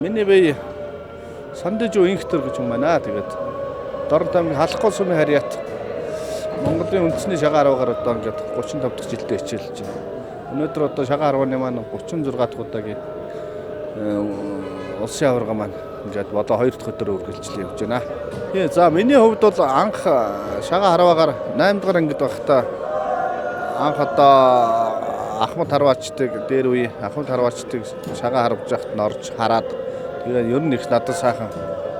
Миний бие сандаж инхтер гэж юм байна. Тэгээд Доронтой аймгийн халахгүй сумын харьяат Монголын үндэсний шагаа 10-аар одоо ингээд 35 дахь жилдээ хичээлж байна. Өнөөдөр одоо шагаа 10-ны маань 36 дахь удаагийн улсын аварга маань ингээд одоо 2 дахь өдөр үргэлжлэл явж байна. За миний хувьд бол анх шагаа 10-аар 8 дахь ангид байхдаа анх одоо Ахмад Харваачтыг дээр үе Ахмад Харваачтыг шагаа харвж байхад нь орж хараад тэгээ ер нь их надад сайхан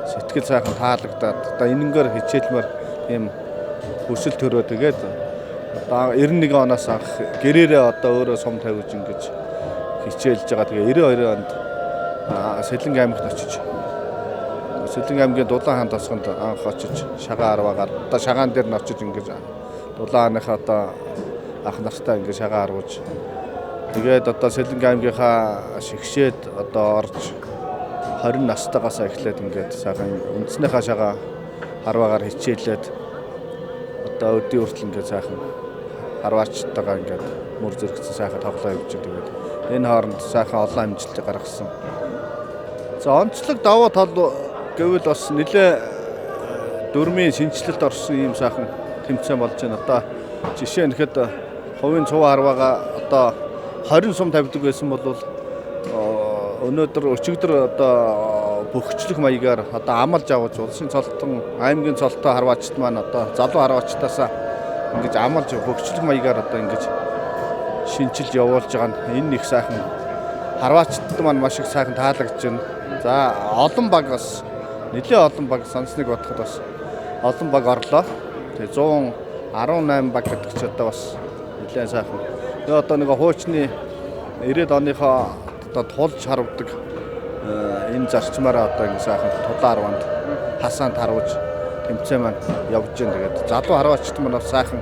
сэтгэл сайхан таалагдаад одоо энэнгээр хичээлмээр тийм хүсэл төрөө тэгээд одоо 91 оноос анх гэрээрээ одоо өөрөө сум тавьж ингэж хичээлж байгаа. Тэгээ 92 онд Сэлэнг аймагт очиж Сэлэнг аймгийн Дулаан хаан тосгонд анх очиж шагаа 10-аар одоо шагаан дээр нь очиж ингэж Дулаан хааныхаа одоо ах нартай ингэ шагаа харвж тэгээд одоо Сэлэнг аймгийнхаа шигшээд одоо орж 20 настайгаас эхлээд ингээд сайхан үндэснийхаа шагаа 10-аар хичээлээд одоо өдний хүртэл ингээд сайхан харваачтайгаа ингээд мөр зэрэгцэн сайхан тоглоо явж тэгээд энэ хооронд сайхан олон амжилтыг гаргасан. За онцлог давуу тал гэвэл бас нэлээ дөрмийн шинжилэлт орсон ийм сайхан тэмцээн болж байна. Одоо жишээ нь хэд хувийн цуваа харваага одоо 20 сум тавьдаг байсан бол өнөөдөр өчигдөр одоо бөхчлөх маягаар одоо амлж авч улсын цолтон аймгийн цолтой харваачт маань одоо залуу харваачтаасаа ингэж амлж бөхчлөх маягаар одоо ингэж шинжилж явуулж байгаа нь энэ их сайхан харваачт маань маш их сайхан таалагдж байна. За олон баг бас нэлээ олон баг сансныг бодоход бас олон баг орлоо. Тэгээ 118 баг гэдэг ч одоо бас нэлээ сайхан. Тэгээ одоо нэг хуучны 90-ад оныхоо одоо тулж харвдаг энэ зарчмаараа одоо ингэ сайхан тулаан 10-анд хасаанд харвж тэмцээн маань явж байна. Тэгээд залуу харваачт маань бас сайхан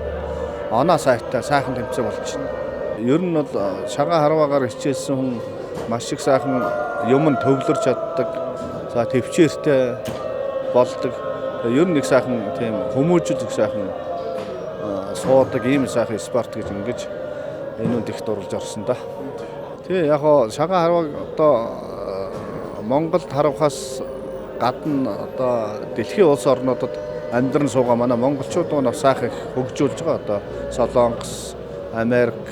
оноо сайтай сайхан тэмцээн болж байна. Ер нь бол шагаа 10-аар хичээлсэн хүн маш их сайхан юм төвлөрч чаддаг. За төвчээртэй болдог. Ер нь их сайхан тийм хүмүүжил их сайхан суудаг ийм сайхан спорт гэж ингэж энүүнд их дурлж орсон да. Тэгээ яг хоо шагаа харваг одоо Монголд харвахаас гадна одоо дэлхийн улс орнуудад амьдран суугаа манай монголчууд нь сайхан их хөгжүүлж байгаа. Одоо Солонгос, Америк,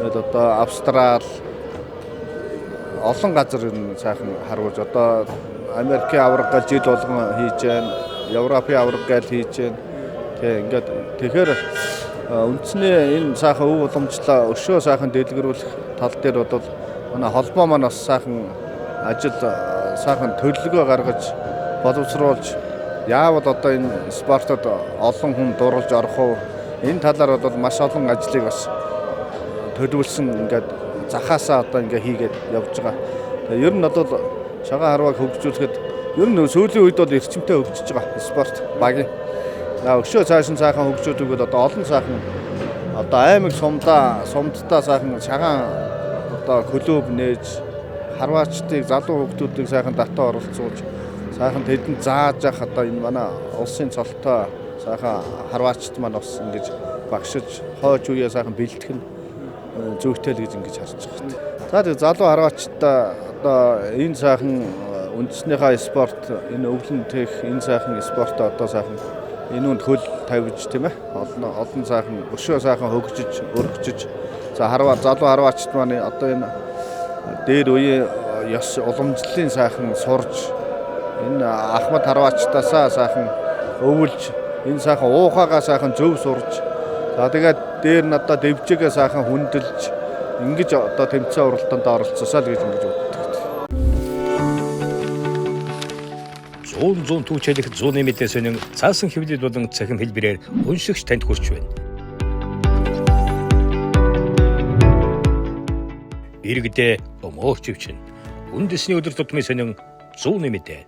одоо Австрал олон газар энэ сайхан харваж одоо Америкийн аварга жил болгон хийж байна. Европын аварга гээл хийж байна. Тэгээ ингээд тэгэхээр үндсний энэ сайхан өв уламжлаа өшөө сайхан дэлгэрүүлэх тал дээр бол манай холбоо маань бас сайхан ажил сайхан төлөвлөгөө гаргаж боловсруулж яавал одоо энэ спортод олон хүн дурлж орох уу энэ талаар бол маш олон ажлыг бас төлөвлөсөн ингээд захаасаа одоо ингээ хийгээд явж байгаа. Тэгээ ер нь бол шагаа харвааг хөгжүүлэхэд ер нь сүүлийн үед бол эрчимтэй хөгжиж байгаа спорт багийн. Өшөө цааш нь сайхан хөгжүүлэхэд одоо олон сайхан одоо аймаг сумдаа сайхан шагаан одоо клуб нээж харваачдыг залуу хүмүүсийг сайхан татаа оролцуулж сайхан тэдэнд зааж явах одоо энэ манай улсын цолтой сайхан харваачд маань бас ингэж багшиж хойч үеэ сайхан бэлтгэх нь зүйтэй л гэж ингэж харж байгаа. За тэгээ залуу харваачдаа одоо энэ сайхан үндэснийхээ спорт энэ өвлөнтөх энэ сайхан спорт одоо сайхан энүүнд хөл тавьж тийм ээ олон сайхан өшөө сайхан хөгжиж өргөжж за залуу харваачд маань одоо энэ дээр үеийн ёс уламжлалын сайхан сурж энэ Ахмад Харваачтаасаа сайхан өвлж энэ сайхан уухагаа сайхан зөв сурж за тэгээд дээр нь одоо дэвжээгээ сайхан хүндэлж ингэж одоо тэмцээн уралдаанд оролцоосаа л гэж ингэж боддог. 100 түүчэлэх 100 мэдээс өнөн цаасан хэвлэл болон цахим хэлбэрээр уншигч танд хүрч байна. Иргэдээ өмөөч өвчин үндэсний өдөр тутмын сонин 100 мэдээ